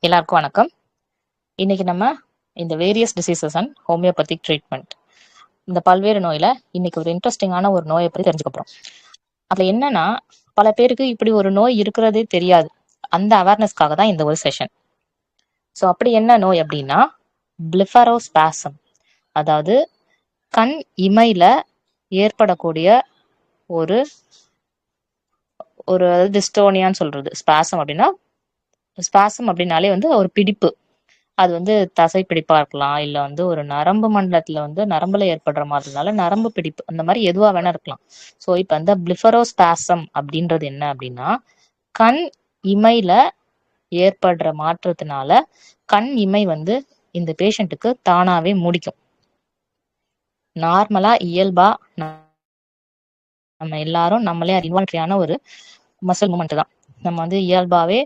எல்லாருக்கும் வணக்கம். இன்னைக்கு நம்ம இந்த various diseases and homeopathic treatment, இந்த பல்வேறு நோயில இன்னைக்கு ஒரு இன்ட்ரெஸ்டிங்கான ஒரு நோயை பத்தி தெரிஞ்சுக்க போறோம். அதுல என்னன்னா, பல பேருக்கு இப்படி ஒரு நோய் இருக்கிறதே தெரியாது. அந்த அவேர்னஸ்க்காக தான் இந்த ஒரு செஷன். ஸோ அப்படி என்ன நோய் அப்படின்னா, பிளிஃபரோஸ்பாசம், அதாவது கண் இமையில ஏற்படக்கூடிய ஒரு ஒரு டிஸ்டோனியான்னு சொல்றது. ஸ்பாசம் அப்படின்னா, ஸ்பாசம் அப்படின்னாலே ஒரு பிடிப்பு. அது தசை பிடிப்பா இருக்கலாம், இல்ல ஒரு நரம்பு மண்டலத்துல நரம்புல ஏற்படுற மாதிரினால நரம்பு பிடிப்பு, அந்த மாதிரி எதுவா வேணா இருக்கலாம். ஸோ இப்ப அந்த பிளிஃபரோஸ்பாசம் அப்படின்றது என்ன அப்படின்னா, கண் இமையில ஏற்படுற மாற்றத்தினால கண் இமை இந்த பேஷண்ட்டுக்கு தானாவே மூடிக்கும். நார்மலா இயல்பா நம்ம எல்லாரும் நம்மளே இன்வால்ட்ரியான ஒரு மசில் மூமெண்ட் தான். நம்ம இயல்பாவே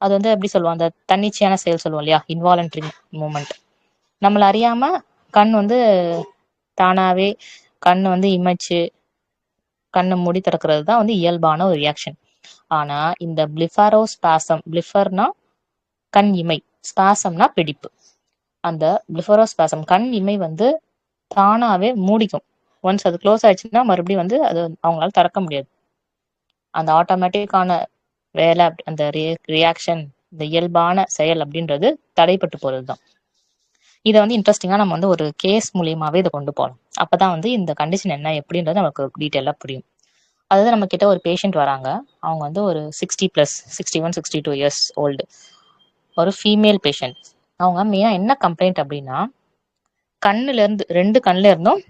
அது எப்படி சொல்லுவோம், அந்த தன்னிச்சையான செயல் சொல்லுவோம் இல்லையா, இன்வாலன்ட்ரி மூமெண்ட். நம்மள அறியாம கண் தானாவே கண் இமைச்சு கண்ணை மூடி திறக்கிறது தான் இயல்பான ஒரு ரியாக்ஷன். ஆனா இந்த பிளிஃபரோஸ்பாசம், பிளிஃபர்னா கண் இமை, ஸ்பாசம்னா பிடிப்பு. அந்த பிளிஃபரோஸ்பாசம் கண் இமை தானாவே மூடிக்கும். ஒன்ஸ் அது க்ளோஸ் ஆயிடுச்சுன்னா மறுபடியும் அது அவங்களால திறக்க முடியாது. அந்த ஆட்டோமேட்டிக்கான வேலை, அந்த ரியாக்ஷன், இந்த இயல்பான செயல் அப்படின்றது தடைப்பட்டு போறதுதான். இதை இன்ட்ரெஸ்டிங்கா நம்ம ஒரு கேஸ் மூலியமாவே இதை கொண்டு போகலாம். அப்பதான் இந்த கண்டிஷன் என்ன எப்படின்றது நமக்கு டீட்டெயிலா புரியும். அதாவது நம்ம கிட்ட ஒரு பேஷண்ட் வராங்க. அவங்க ஒரு 60+, 61, 62 இயர்ஸ் ஓல்டு, ஒரு ஃபீமேல் பேஷண்ட். அவங்க மெயினா என்ன கம்ப்ளைண்ட் அப்படின்னா, கண்ணுல இருந்து 2 கண்ணுல இருந்தும்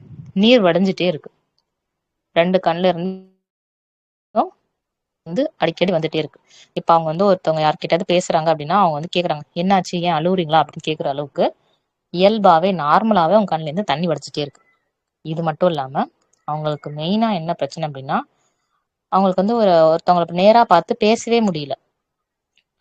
நீர் வடிஞ்சிட்டே இருக்கு. 2 கண்ணுல இருந்தும் அடிக்கடி வந்துட்டே இருக்கு. இப்ப அவங்க ஒருத்தவங்க யார்கிட்டயாவது பேசுறாங்க அப்படின்னா, அவங்க கேக்குறாங்க, என்னாச்சு, ஏன் அழுவுறீங்களா அப்படின்னு கேக்குற அளவுக்கு இயல்பாவே நார்மலாவே அவங்க கண்ணுல இருந்து தண்ணி வடிச்சிட்டே இருக்கு. இது மட்டும் இல்லாம அவங்களுக்கு மெயினா என்ன பிரச்சனை அப்படின்னா, அவங்களுக்கு ஒருத்தவங்களுக்கு நேரா பார்த்து பேசவே முடியல,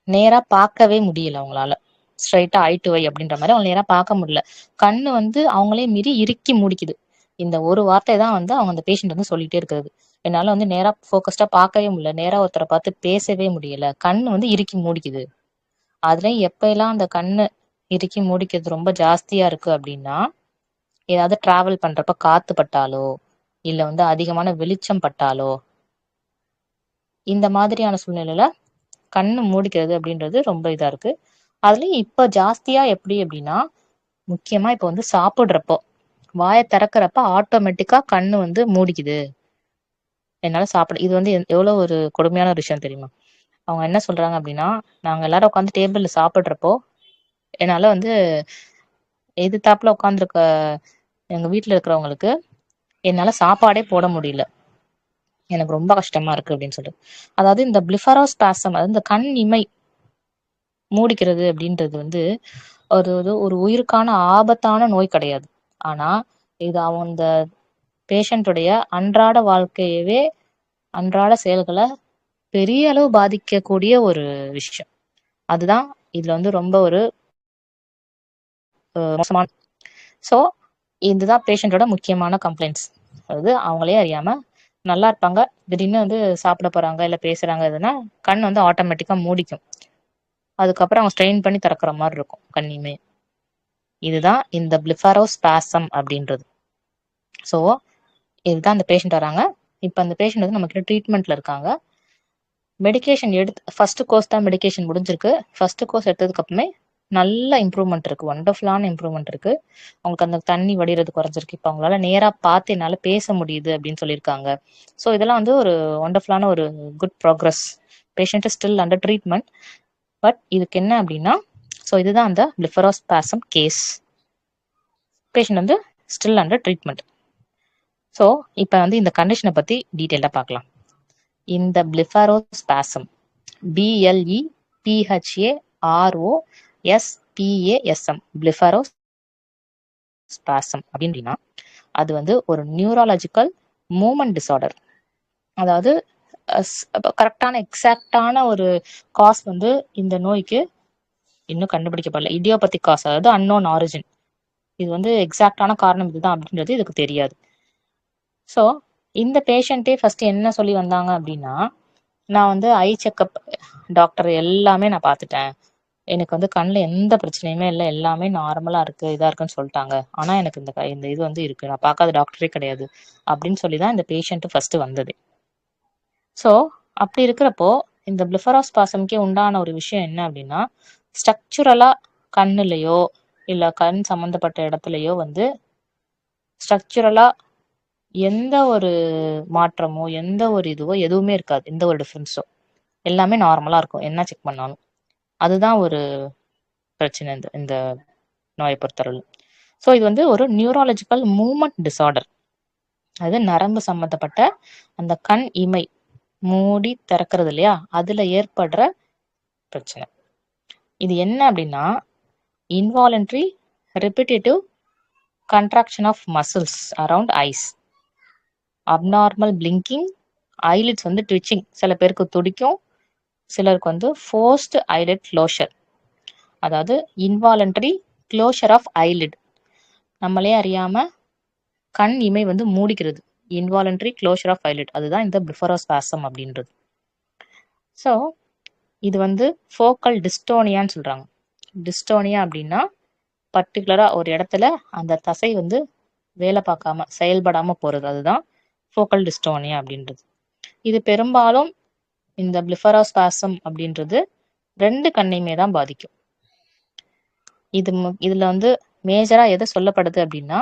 நேரா பார்க்கவே முடியல. அவங்களால ஸ்ட்ரைட்டா ஐ டு ஐ அப்படின்ற மாதிரி அவங்க நேரா பார்க்க முடியல. கண்ணு அவங்களே மீறி இறுக்கி மூடிக்குது. இந்த ஒரு வார்த்தை தான் அவங்க அந்த பேஷண்ட் சொல்லிட்டே இருக்கிறது. என்னால நேரா ஃபோக்கஸ்டா பார்க்கவே முடியல, நேரா ஒருத்தரை பார்த்து பேசவே முடியல, கண்ணு இறுக்கி மூடிக்குது. அதுல எப்ப எல்லாம் அந்த கண்ணு இறுக்கி மூடிக்கிறது ரொம்ப ஜாஸ்தியா இருக்கு அப்படின்னா, ஏதாவது டிராவல் பண்றப்ப காத்து பட்டாலோ, இல்ல அதிகமான வெளிச்சம் பட்டாலோ, இந்த மாதிரியான சூழ்நிலையில கண்ணு மூடிக்கிறது அப்படின்றது ரொம்ப இதா இருக்கு. அதுலயும் இப்ப ஜாஸ்தியா எப்படி அப்படின்னா, முக்கியமா இப்ப சாப்பிடுறப்போ, வாயை திறக்கிறப்ப ஆட்டோமேட்டிக்கா கண்ணு மூடிக்குது, என்னால சாப்பிட. இது எவ்வளவு ஒரு கொடுமையான ஒரு விஷயம் தெரியுமா? அவங்க என்ன சொல்றாங்க அப்படின்னா, நாங்க எல்லாரும் உட்காந்து டேபிள்ல சாப்பிடுறப்போ என்னால எதிர்த்தாப்புல உட்காந்துருக்க எங்க வீட்டுல இருக்கிறவங்களுக்கு என்னால சாப்பாடே போட முடியல, எனக்கு ரொம்ப கஷ்டமா இருக்கு அப்படின்னு சொல்லிட்டு. அதாவது இந்த பிளிஃபரோஸ்பாசம், அதாவது இந்த கண் இமை மூடிக்கிறது அப்படின்றது ஒரு ஒரு உயிருக்கான ஆபத்தான நோய் கிடையாது. ஆனா இது அந்த பேஷண்ட்டுடைய அன்றாட வாழ்க்கையவே, அன்றாட செயல்களை பெரிய அளவு பாதிக்கக்கூடிய ஒரு விஷயம். அதுதான் இதுல ரொம்ப ஒரு மோசமான. ஸோ இதுதான் பேஷண்டோட முக்கியமான கம்ப்ளைண்ட்ஸ். அதாவது அவங்களே அறியாம நல்லா இருப்பாங்க, திடீர்னு சாப்பிட போறாங்க இல்ல பேசுறாங்க, எதுனா கண் ஆட்டோமேட்டிக்கா மூடிக்கும். அதுக்கப்புறம் அவங்க ஸ்ட்ரெயின் பண்ணி திறக்கிற மாதிரி இருக்கும் கண்ணியுமே. இதுதான் இந்த பிளிஃபரோஸ்பாசம் அப்படின்றது. ஸோ இதுதான் அந்த பேஷண்ட் வராங்க. இப்ப அந்த பேஷண்ட் நம்ம கிட்ட ட்ரீட்மெண்ட்ல இருக்காங்க. மெடிகேஷன் எடுத்து ஃபர்ஸ்ட் கோர்ஸ் தான் மெடிகேஷன் முடிஞ்சிருக்கு. ஃபர்ஸ்ட் கோர்ஸ் எடுத்ததுக்கு அப்புறமே நல்ல இம்ப்ரூவ்மெண்ட் இருக்கு, ஒண்டர்ஃபுல்லான இம்ப்ரூவ்மெண்ட் இருக்கு. அவங்களுக்கு அந்த தண்ணி வடிகிறது குறைஞ்சிருக்கு. இப்போ அவங்களால நேரா பார்த்து என்னால பேச முடியுது அப்படின்னு சொல்லியிருக்காங்க. ஸோ இதெல்லாம் ஒரு ஒண்டர்ஃபுல்லான ஒரு good progress. Patient still under treatment. But இதுக்கு என்ன அப்படின்னா, ஸோ இதுதான் அந்த blepharospasm case. Patient still under treatment. So இப்போ இந்த கண்டிஷனை பத்தி டீட்டெயிலா பார்க்கலாம். இந்த பிளிஃபரோஸ்பாசம், BLEPHAROSPASM, பிளிஃபரோஸ்பாசம் அப்படின்னா அது ஒரு நியூரலாஜிக்கல் மூமெண்ட் டிசார்டர். அதாவது கரெக்டான எக்ஸாக்டான ஒரு காஸ் இந்த நோய்க்கு இன்னும் கண்டுபிடிக்கப்படல. இடியோபதிக் காஸ், அதாவது அன்னோன் ஆரிஜின். இது எக்ஸாக்டான காரணம் இதுதான் அப்படின்றது இதுக்கு தெரியாது. ஸோ இந்த பேஷண்ட்டே ஃபர்ஸ்ட் என்ன சொல்லி வந்தாங்க அப்படின்னா, நான் ஐ செக்அப் டாக்டர் எல்லாமே நான் பார்த்துட்டேன், எனக்கு வந்து கண்ணில் எந்த பிரச்சனையுமே இல்லை, எல்லாமே நார்மலா இருக்கு, இதா இருக்குன்னு சொல்லிட்டாங்க. ஆனா எனக்கு இந்த இது வந்து இருக்கு, நான் பார்க்காத டாக்டரே கிடையாது அப்படின்னு சொல்லி தான் இந்த பேஷண்ட் ஃபர்ஸ்ட் வந்தது. ஸோ அப்படி இருக்கிறப்போ இந்த பிளிஃபராஸ்பாசம்க்கே உண்டான ஒரு விஷயம் என்ன அப்படின்னா, ஸ்ட்ரக்சுரலா கண்ணுலயோ இல்ல கண் சம்பந்தப்பட்ட இடத்துலயோ வந்து ஸ்ட்ரக்சுரலா எந்த ஒரு மாற்றமோ எந்த ஒரு இதுவோ எதுவுமே இருக்காது, எந்த ஒரு டிஃபரன்ஸோ எல்லாமே நார்மலா இருக்கும் என்ன செக் பண்ணாலும். அதுதான் ஒரு பிரச்சனை இந்த இந்த நோயை பொறுத்தவரை. ஸோ இது வந்து ஒரு நியூராலஜிக்கல் மூவ்மெண்ட் டிசார்டர். அது நரம்பு சம்பந்தப்பட்ட அந்த கண் இமை மூடி திறக்கிறது இல்லையா, அதுல ஏற்படுற பிரச்சனை. இது என்ன அப்படின்னா, involuntary repetitive contraction of muscles around eyes, abnormal blinking, eyelids வந்து ட்விச்சிங், சில பேருக்கு துடிக்கும், சிலருக்கு வந்து ஃபோர்ஸ்ட் ஐலிட் க்ளோஷர், அதாவது இன்வாலன்ட்ரி க்ளோஷர் ஆஃப் ஐலிட், நம்மளே அறியாம கண் இமை வந்து மூடிக்கிறது, இன்வாலன்ட்ரி க்ளோஷர் ஆஃப் ஐலிட், அதுதான் இந்த பிளிஃபரோஸ்பாசம் அப்படின்றது. ஸோ இது வந்து ஃபோக்கல் டிஸ்டோனியான்னு சொல்றாங்க. டிஸ்டோனியா அப்படின்னா பர்டிகுலரா ஒரு இடத்துல அந்த தசை வந்து வேலை பார்க்காம செயல்படாம போறது, அதுதான் ஃபோக்கல் டிஸ்டோனியா அப்படின்றது. இது பெரும்பாலும் இந்த பிளிஃபரோஸ்பாசம் அப்படின்றது 2 கண்ணையுமே தான் பாதிக்கும். இதுல வந்து மேஜரா எதை சொல்லப்படுது அப்படின்னா,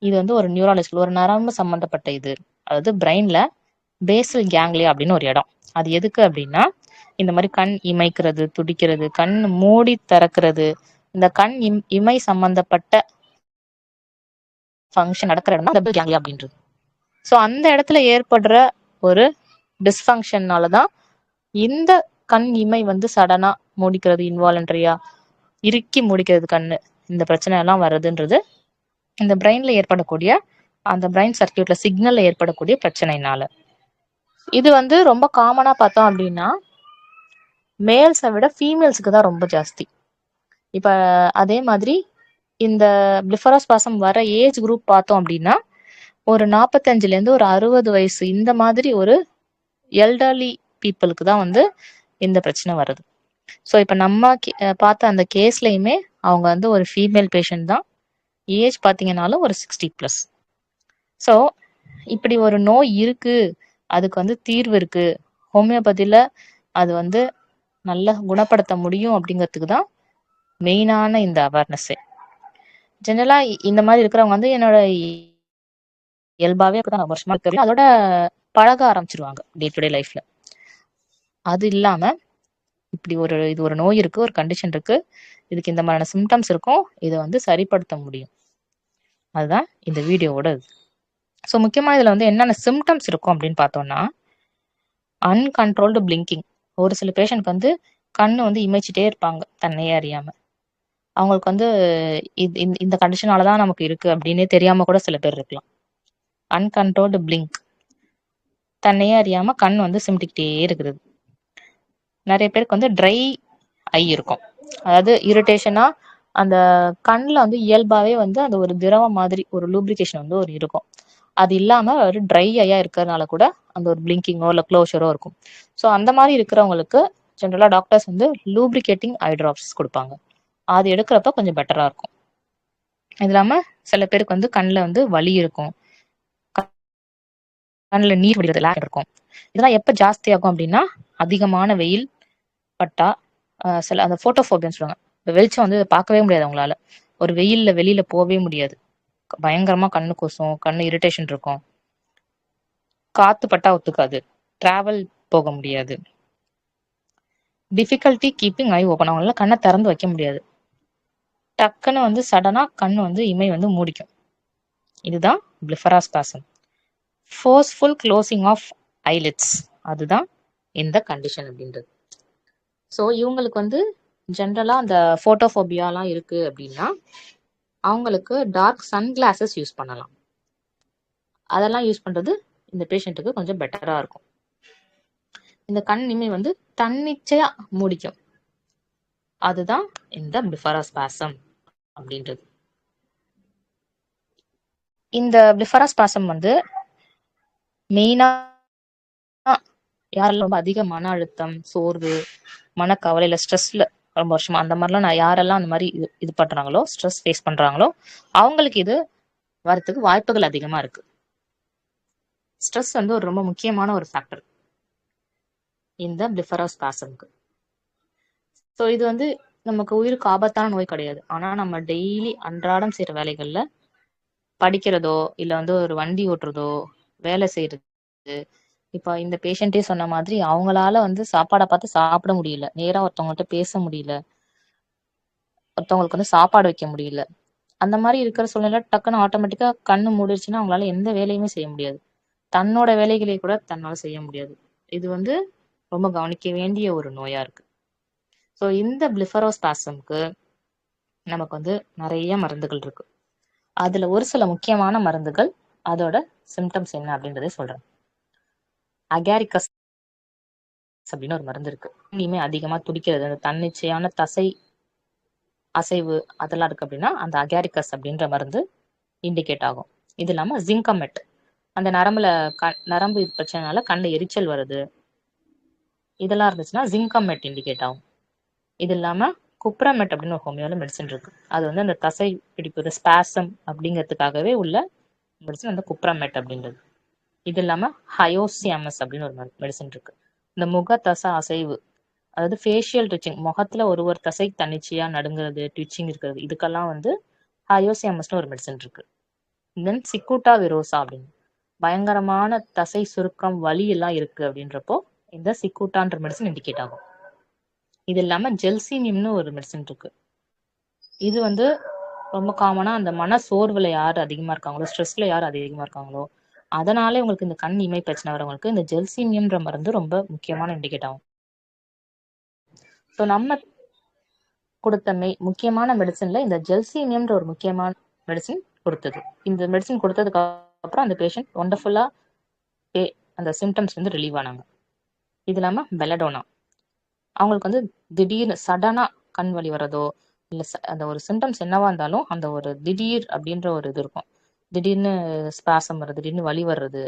இது வந்து ஒரு நியூராலஜிக்கல் ஒரு நரம்பு சம்பந்தப்பட்ட இது, அதாவது பிரெயின்ல பேசல் கேங்லியா அப்படின்னு ஒரு இடம். அது எதுக்கு அப்படின்னா, இந்த மாதிரி கண் இமைக்கிறது, துடிக்கிறது, கண் மூடி திறக்கிறது, இந்த கண் இமை சம்பந்தப்பட்ட ஃபங்க்ஷன் நடக்கிற இடம் தான் கேங்லியா அப்படின்றது. ஸோ அந்த இடத்துல ஏற்படுற ஒரு டிஸ்ஃபங்க்ஷன்னால தான் இந்த கண் இமை வந்து சடனா மூடிக்கிறது, இன்வாலண்டரியா இறுக்கி மூடிக்கிறது கண்ணு, இந்த பிரச்சனை எல்லாம் வருதுன்றது இந்த பிரெயின்ல ஏற்படக்கூடிய அந்த பிரெயின் சர்க்கியூட்ல சிக்னல்ல ஏற்படக்கூடிய பிரச்சனைனால. இது வந்து ரொம்ப காமனா பார்த்தோம் அப்படின்னா மேல்ஸை விட ஃபீமேல்ஸுக்கு தான் ரொம்ப ஜாஸ்தி. இப்ப அதே மாதிரி இந்த பிளிஃபரோஸ்பாசம் வர ஏஜ் குரூப் பார்த்தோம் அப்படின்னா ஒரு 45ல இருந்து ஒரு 60 வயசு இந்த மாதிரி ஒரு எல்டர்லி பீப்புளுக்கு தான் வந்து இந்த பிரச்சனை வருது. ஸோ இப்போ நம்ம பார்த்த அந்த கேஸ்லயுமே அவங்க வந்து ஒரு ஃபீமேல் பேஷண்ட் தான், ஏஜ் பார்த்தீங்கன்னாலும் ஒரு 60+. ஸோ இப்படி ஒரு நோய் இருக்கு, அதுக்கு வந்து தீர்வு இருக்கு, ஹோமியோபதியில அது வந்து நல்லா குணப்படுத்த முடியும் அப்படிங்கிறதுக்கு தான் மெயினான இந்த அவேர்னஸ்ஸே. ஜெனரலா இந்த மாதிரி இருக்கிறவங்க வந்து என்னோட இயல்பாவே அப்படிதான், வருஷமா இருக்கு, அதோட பழக ஆரம்பிச்சிருவாங்க டே டு டே லைஃப்ல. அது இல்லாம இப்படி இது ஒரு நோய் இருக்கு, ஒரு கண்டிஷன் இருக்கு, இதுக்கு இந்த மாதிரியான சிம்டம்ஸ் இருக்கும், இதை வந்து சரிப்படுத்த முடியும், அதுதான் இந்த வீடியோவோட இது. ஸோ முக்கியமா இதுல வந்து என்னென்ன சிம்டம்ஸ் இருக்கும் அப்படின்னு பார்த்தோம்னா, அன்கண்ட்ரோல்டு பிளிங்கிங். ஒரு சில பேஷண்ட்க்கு வந்து கண்ணு வந்து இமைச்சிட்டே இருப்பாங்க தன்னையே அறியாம. அவங்களுக்கு வந்து இந்த கண்டிஷனால தான் நமக்கு இருக்கு அப்படின்னே தெரியாம கூட சில பேர் இருக்கலாம். அன்கண்ட்ரோல்டு பிளிங்க், தன்னையே அறியாம கண் வந்து சிமிட்டிக்கிட்டே இருக்கிறது. நிறைய பேருக்கு வந்து ட்ரை ஐ இருக்கும், அதாவது இரிட்டேஷனா அந்த கண்ணில் வந்து இயல்பாவே வந்து அந்த ஒரு திரவம் மாதிரி ஒரு லூப்ரிகேஷன் வந்து ஒரு இருக்கும், அது இல்லாம ஒரு ட்ரை ஐயா இருக்கிறதுனால கூட அந்த ஒரு பிளிங்கிங்கோ இல்லை க்ளோஷரோ இருக்கும். ஸோ அந்த மாதிரி இருக்கிறவங்களுக்கு ஜென்ரலா டாக்டர்ஸ் வந்து லூப்ரிகேட்டிங் ஐ ட்ராப்ஸ் கொடுப்பாங்க, அது எடுக்கிறப்ப கொஞ்சம் பெட்டரா இருக்கும். இது இல்லாம சில பேருக்கு வந்து கண்ணில் வந்து வலி இருக்கும், கண்ணில் நீர் வடிகிறது லேக் இருக்கும். இதெல்லாம் எப்ப ஜாஸ்தி ஆகும் அப்படின்னா, அதிகமான வெயில் பட்டா, சில அந்த போட்டோஃபோபியான்னு சொல்லுவாங்க, வெளிச்சம் வந்து பார்க்கவே முடியாது அவங்களால, ஒரு வெயில்ல வெளியில போகவே முடியாது, பயங்கரமா கண்ணு கூசும், கண்ணு இரிட்டேஷன் இருக்கும், காத்து பட்டா ஒத்துக்காது, டிராவல் போக முடியாது, டிஃபிகல்ட்டி கீப்பிங் ஐ ஓப்பன், அவங்களால கண்ணை திறந்து வைக்க முடியாது, டக்குன்னு வந்து சடனா கண்ணு வந்து இமை வந்து மூடிக்கும். இதுதான் பிளிஃபரோஸ்பாசம். ஃபோர்ஸ்ஃபுல் க்ளோசிங் ஆஃப் ஐலிட்ஸ், அதுதான் இந்த கண்டிஷன் அப்படின்றது. ஸோ இவங்களுக்கு வந்து ஜென்ரலா அந்த போட்டோஃபோபியாலாம் இருக்கு அப்படின்னா அவங்களுக்கு டார்க் சன்கிளாசஸ் யூஸ் பண்ணலாம். அதெல்லாம் யூஸ் பண்றது இந்த பேஷண்ட்டுக்கு கொஞ்சம் பெட்டரா இருக்கும். இந்த கண் இமை வந்து தன்னிச்சையா மூடிக்கும், அதுதான் இந்த பிளிஃபரோஸ்பாசம் அப்படின்றது. இந்த பிளிஃபரோஸ்பாசம் வந்து மெயினா யாரெல்லாம் ரொம்ப அதிக மன அழுத்தம், சோர்வு, மனக்கவலை, இல்லை ஸ்ட்ரெஸ்ல ரொம்ப வருஷமா அந்த மாதிரிலாம் நான் யாரெல்லாம் அந்த மாதிரி இது பண்றாங்களோ, ஸ்ட்ரெஸ் ஃபேஸ் பண்றாங்களோ அவங்களுக்கு இது வரத்துக்கு வாய்ப்புகள் அதிகமா இருக்கு. ஸ்ட்ரெஸ் வந்து ஒரு ரொம்ப முக்கியமான ஒரு ஃபேக்டர் இந்த பிளிஃபரோஸ்பாசம்க்கு. ஸோ இது வந்து நமக்கு உயிருக்கு ஆபத்தான நோய் கிடையாது. ஆனா நம்ம டெய்லி அன்றாடம் செய்யற வேலைகள்ல படிக்கிறதோ இல்ல வந்து ஒரு வண்டி ஓட்டுறதோ வேலை செய்யறது, இப்ப இந்த பேஷண்டே சொன்ன மாதிரி அவங்களால வந்து சாப்பாடை பார்த்து சாப்பிட முடியல, நேரா ஒருத்தவங்கள்ட்ட பேச முடியல, ஒருத்தவங்களுக்கு வந்து சாப்பாடு வைக்க முடியல. அந்த மாதிரி இருக்கிற சூழ்நிலை டக்குன்னு ஆட்டோமேட்டிக்கா கண்ணு மூடிடுச்சுன்னா அவங்களால எந்த வேலையுமே செய்ய முடியாது. தன்னோட வேலைகளை கூட தன்னால செய்ய முடியாது. இது வந்து ரொம்ப கவனிக்க வேண்டிய ஒரு நோயா இருக்கு. ஸோ இந்த பிளிஃபரோஸ்பாசம்க்கு நமக்கு வந்து நிறைய மருந்துகள் இருக்கு. அதுல ஒரு சில முக்கியமான மருந்துகள், அதோட சிம்டம்ஸ் என்ன அப்படின்றதே சொல்றேன். அகாரிகஸ் அப்படின்னு ஒரு மருந்து இருக்கு. இனிமே அதிகமா துடிக்கிறது, அந்த தன்னிச்சையான தசை அசைவு அதெல்லாம் இருக்கு அப்படின்னா அந்த அகாரிகஸ் அப்படின்ற மருந்து இண்டிகேட் ஆகும். இது இல்லாம ஜிங்கமெட், அந்த நரம்பு பிரச்சனைனால கண்ணுல எரிச்சல் வருது, இதெல்லாம் இருந்துச்சுன்னா ஜிங்கமெட் இண்டிகேட் ஆகும். இது இல்லாம குப்ராமெட் அப்படின்னு ஒரு ஹோமியோல மெடிசன் இருக்கு. அது வந்து அந்த தசை பிடிப்பு ஸ்பாசம் அப்படிங்கிறதுக்காகவே உள்ள மெடிசன் அந்த குப்ராமெட் அப்படின்றது. இது இல்லாம ஹயோசியாமஸ் அப்படின்னு ஒரு மெடிசன் இருக்கு. இந்த முக தசை அசைவு, அதாவது ஃபேஷியல் ட்விச்சிங், முகத்துல ஒரு தசை தன்னிச்சையா நடுங்கிறது, ட்விச்சிங் இருக்கிறது, இதுக்கெல்லாம் வந்து ஹயோசியாமஸ்னு ஒரு மெடிசன் இருக்கு. தென் சிக்குட்டா விரோசா அப்படின்னு பயங்கரமான தசை சுருக்கம் வலி எல்லாம் இருக்கு அப்படின்றப்போ இந்த சிக்குட்டான்ற மெடிசன் இண்டிகேட் ஆகும். இது இல்லாம ஜெல்சீனியம்னு ஒரு மெடிசன் இருக்கு. இது வந்து ரொம்ப காமனா அந்த மன சோர்வுல யார் அதிகமா இருக்காங்களோ, ஸ்ட்ரெஸ்ல யார் அதிகமா இருக்காங்களோ, அதனாலே உங்களுக்கு இந்த கண் இமை பிரச்சனை வரவங்களுக்கு இந்த ஜெல்சீனியம்ன்ற மருந்து ரொம்ப முக்கியமான இண்டிகேட் ஆகும். ஸோ நம்ம கொடுத்த முக்கியமான மெடிசன்ல இந்த ஜெல்சீனியம்ன்ற ஒரு முக்கியமான மெடிசன் கொடுத்தது. இந்த மெடிசன் கொடுத்ததுக்கு அப்புறம் அந்த பேஷண்ட் ஒண்டர்ஃபுல்லா அந்த சிம்டம்ஸ் வந்து ரிலீவ் ஆனாங்க. இது இல்லாம பெலடோனா, அவங்களுக்கு வந்து திடீர்னு சடனா கண் வலி வர்றதோ இல்ல அந்த ஒரு சிம்டம்ஸ் என்னவா இருந்தாலும் அந்த ஒரு திடீர் அப்படின்ற ஒரு இது இருக்கும். திடீர்னு ஸ்பாசம் வர்றது, திடீர்னு வலி வர்றது,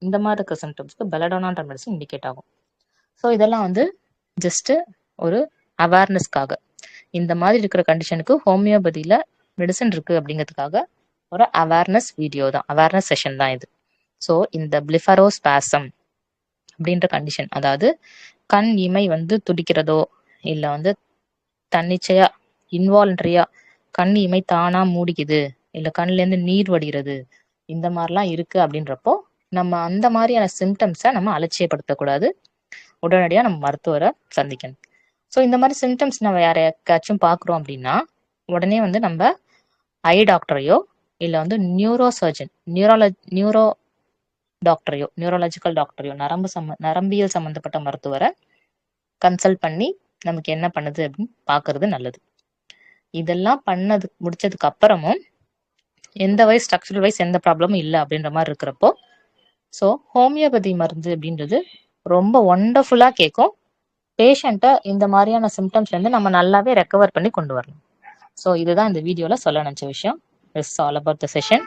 இந்த மாதிரி இருக்க சிம்டம்ஸ்க்கு பெலடோனான்ற மெடிசன் இண்டிகேட் ஆகும். ஸோ இதெல்லாம் வந்து ஜஸ்ட் ஒரு அவேர்னஸ்க்காக, இந்த மாதிரி இருக்கிற கண்டிஷனுக்கு ஹோமியோபதியில மெடிசன் இருக்கு அப்படிங்கிறதுக்காக ஒரு அவேர்னஸ் வீடியோ தான், அவேர்னஸ் செஷன் தான் இது. ஸோ இந்த பிளிஃபரோஸ்பாசம் அப்படின்ற கண்டிஷன், அதாவது கண் இமை வந்து துடிக்கிறதோ இல்ல வந்து தன்னிச்சையா இன்வாலண்டரியா கண் இமை தானா மூடிக்குது, இல்ல கண்ணுல இருந்து நீர் வடிகிறது, இந்த மாதிரிலாம் இருக்கு அப்படின்றப்போ நம்ம அந்த மாதிரியான சிம்டம்ஸை நம்ம அலட்சியப்படுத்தக்கூடாது. உடனடியா நம்ம மருத்துவரை சந்திக்கணும். ஸோ இந்த மாதிரி சிம்டம்ஸ் நம்ம யாரையாச்சும் பார்க்குறோம் அப்படின்னா உடனே வந்து நம்ம ஐ டாக்டரையோ இல்ல வந்து நியூரோ சர்ஜன், நியூரோ டாக்டரையோ, நியூரோலாஜிக்கல் டாக்டரையோ, நரம்பியல் சம்பந்தப்பட்ட மருத்துவரை கன்சல்ட் பண்ணி நமக்கு என்ன பண்ணுது அப்படின்னு பாக்குறது நல்லது. இதெல்லாம் முடிச்சதுக்கு அப்புறமும் எந்த வைஸ் ஸ்ட்ரக்சரல் வைஸ் எந்த ப்ராப்ளமும் இல்லை அப்படின்ற மாதிரி இருக்கிறப்போ ஸோ ஹோமியோபதி மருந்து அப்படின்றது ரொம்ப ஒண்டர்ஃபுல்லா கேட்கும். பேஷண்ட்டை இந்த மாதிரியான சிம்டம்ஸ்ல இருந்து நம்ம நல்லாவே ரெக்கவர் பண்ணி கொண்டு வரணும். ஸோ இதுதான் இந்த வீடியோல சொல்ல நினைச்ச விஷயம். It's all about the session.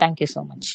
Thank you so much.